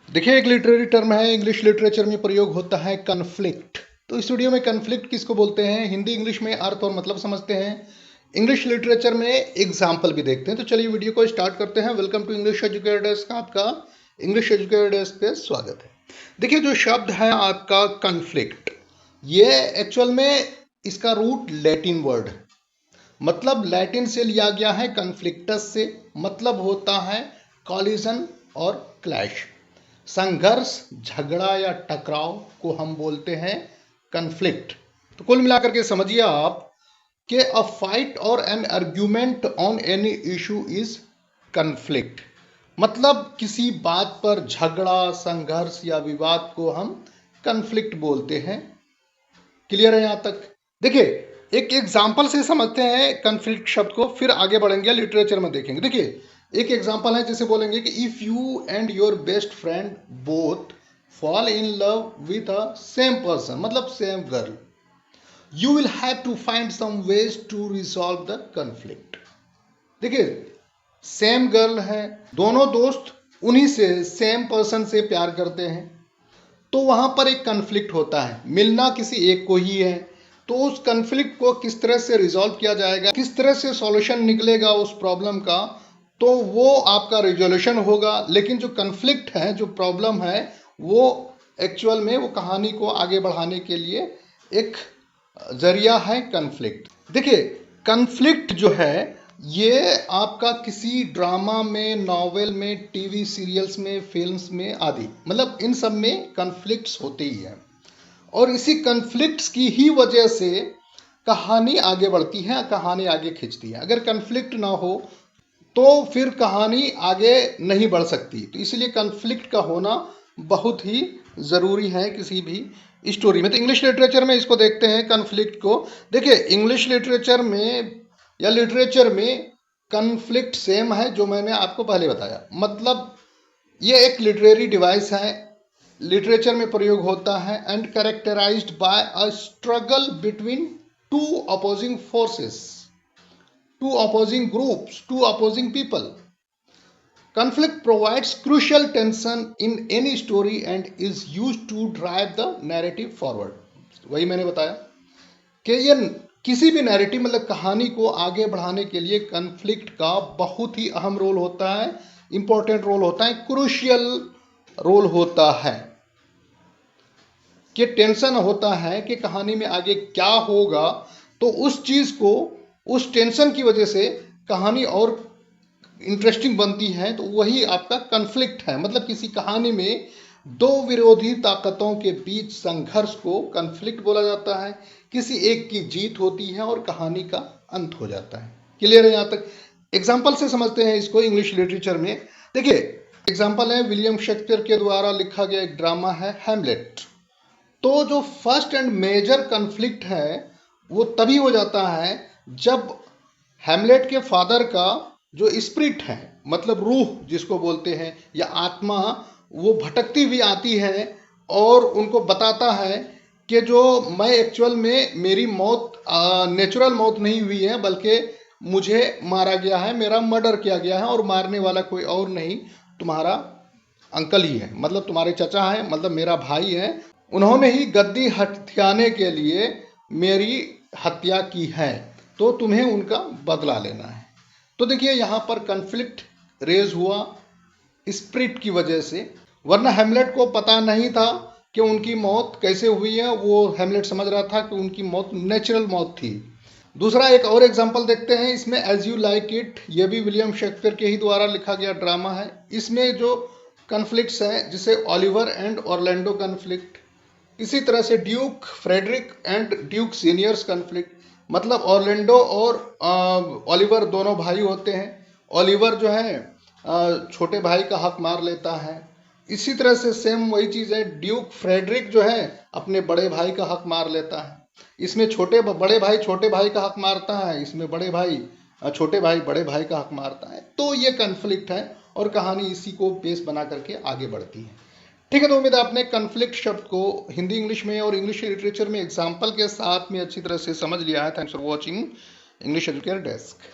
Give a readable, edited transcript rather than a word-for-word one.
देखिए, एक literary term है, इंग्लिश लिटरेचर में प्रयोग होता है कन्फ्लिक्ट। तो इस वीडियो में कन्फ्लिक्ट किसको बोलते हैं, हिंदी इंग्लिश में अर्थ और मतलब समझते हैं, इंग्लिश लिटरेचर में एग्जाम्पल भी देखते हैं। तो चलिए वीडियो को स्टार्ट करते हैं। Welcome to English educator desk, आपका इंग्लिश एजुकेटर डेस्क पे स्वागत है। देखिए, जो शब्द है आपका कन्फ्लिक्ट, ये एक्चुअल में इसका रूट लैटिन वर्ड है, मतलब लैटिन से लिया गया है, कन्फ्लिक्टस से मतलब होता है कॉलिजन और क्लैश, संघर्ष, झगड़ा या टकराव को हम बोलते हैं कन्फ्लिक्ट। तो कुल मिलाकर के समझिए आप कि अ फाइट और an argument on any issue is conflict, मतलब किसी बात पर झगड़ा, संघर्ष या विवाद को हम कन्फ्लिक्ट बोलते हैं। क्लियर है यहाँ तक? देखिए, एक एग्जाम्पल से समझते हैं कन्फ्लिक्ट शब्द को, फिर आगे बढ़ेंगे, लिटरेचर में देखेंगे। देखिए, एक एग्जाम्पल है जैसे बोलेंगे कि if you and your best friend both fall in love with a same person, मतलब same girl, you will have to find some ways to resolve the conflict. देखिए, सेम गर्ल है, दोनों दोस्त उन्हीं से, सेम पर्सन से प्यार करते हैं, तो वहां पर एक कन्फ्लिक्ट होता है, मिलना किसी एक को ही है। तो उस कन्फ्लिक्ट को किस तरह से रिजॉल्व किया जाएगा, किस तरह से सॉल्यूशन निकलेगा उस प्रॉब्लम का, तो वो आपका रिजोल्यूशन होगा। लेकिन जो कन्फ्लिक्ट है, जो प्रॉब्लम है, वो एक्चुअल में वो कहानी को आगे बढ़ाने के लिए एक जरिया है कन्फ्लिक्ट। देखिए, कन्फ्लिक्ट जो है ये आपका किसी ड्रामा में, नॉवेल में, टीवी सीरियल्स में, फिल्म्स में आदि, मतलब इन सब में कन्फ्लिक्ट्स होते ही हैं, और इसी कन्फ्लिक्ट्स की ही वजह से कहानी आगे बढ़ती है, कहानी आगे खिंचती है। अगर कन्फ्लिक्ट ना हो तो फिर कहानी आगे नहीं बढ़ सकती। तो इसलिए कन्फ्लिक्ट का होना बहुत ही ज़रूरी है किसी भी स्टोरी में। तो इंग्लिश लिटरेचर में इसको देखते हैं कन्फ्लिक्ट को। देखिए, इंग्लिश लिटरेचर में या लिटरेचर में कन्फ्लिक्ट सेम है जो मैंने आपको पहले बताया, मतलब ये एक लिटरेरी डिवाइस है, लिटरेचर में प्रयोग होता है, and characterised by a struggle between two opposing forces, two opposing groups, two opposing people. Conflict provides crucial tension in any story and is used to drive the narrative forward. वही मैंने बताया कि ये किसी भी नैरेटिव, मतलब कहानी को आगे बढ़ाने के लिए कन्फ्लिक्ट का बहुत ही अहम रोल होता है, इंपॉर्टेंट रोल होता है, क्रूशियल रोल होता है, कि टेंशन होता है कि कहानी में आगे क्या होगा। तो उस चीज़ को, उस टेंशन की वजह से कहानी और इंटरेस्टिंग बनती है। तो वही आपका कन्फ्लिक्ट है, मतलब किसी कहानी में दो विरोधी ताकतों के बीच संघर्ष को कन्फ्लिक्ट बोला जाता है। किसी एक की जीत होती है और कहानी का अंत हो जाता है। क्लियर है यहाँ तक? एग्जाम्पल से समझते हैं इसको इंग्लिश लिटरेचर में। देखिए, एग्जाम्पल है विलियम शेक्सपियर के द्वारा लिखा गया एक ड्रामा है हैमलेट। तो जो फर्स्ट एंड मेजर कन्फ्लिक्ट है वो तभी हो जाता है जब हैमलेट के फादर का जो स्पिरिट है, मतलब रूह जिसको बोलते हैं, या आत्मा, वो भटकती हुई आती है और उनको बताता है कि जो मैं एक्चुअल में, मेरी मौत नेचुरल मौत नहीं हुई है, बल्कि मुझे मारा गया है, मेरा मर्डर किया गया है, और मारने वाला कोई और नहीं, तुम्हारा अंकल ही है, मतलब तुम्हारे चचा है, मतलब मेरा भाई है। उन्होंने ही गद्दी हथियाने के लिए मेरी हत्या की है, तो तुम्हें उनका बदला लेना है। तो देखिए, यहाँ पर कन्फ्लिक्ट रेज हुआ स्पिरिट की वजह से, वरना हैमलेट को पता नहीं था कि उनकी मौत कैसे हुई है। वो हैमलेट समझ रहा था कि उनकी मौत नेचुरल मौत थी। दूसरा एक और एग्जांपल देखते हैं इसमें, एज यू लाइक इट। ये भी विलियम शेक्सपियर के ही द्वारा लिखा गया ड्रामा है। इसमें जो कन्फ्लिक्ट्स हैं, जैसे ओलिवर एंड ऑरलैंडो कन्फ्लिक्ट, इसी तरह से Duke Frederick and Duke Senior's conflict, मतलब ऑरलैंडो और ओलिवर दोनों भाई होते हैं। ओलिवर जो है छोटे भाई का हक मार लेता है। इसी तरह से सेम वही चीज़ है, ड्यूक फ्रेडरिक जो है अपने बड़े भाई का हक मार लेता है। इसमें बड़े भाई छोटे भाई का हक मारता है, इसमें बड़े भाई छोटे भाई बड़े भाई का हक मारता है। तो ये कन्फ्लिक्ट है और कहानी इसी को बेस बना करके आगे बढ़ती है। ठीक है, तो उम्मीद है आपने कन्फ्लिक्ट शब्द को हिंदी इंग्लिश में और इंग्लिश लिटरेचर में एग्जाम्पल के साथ में अच्छी तरह से समझ लिया है। Thanks for watching English educator desk.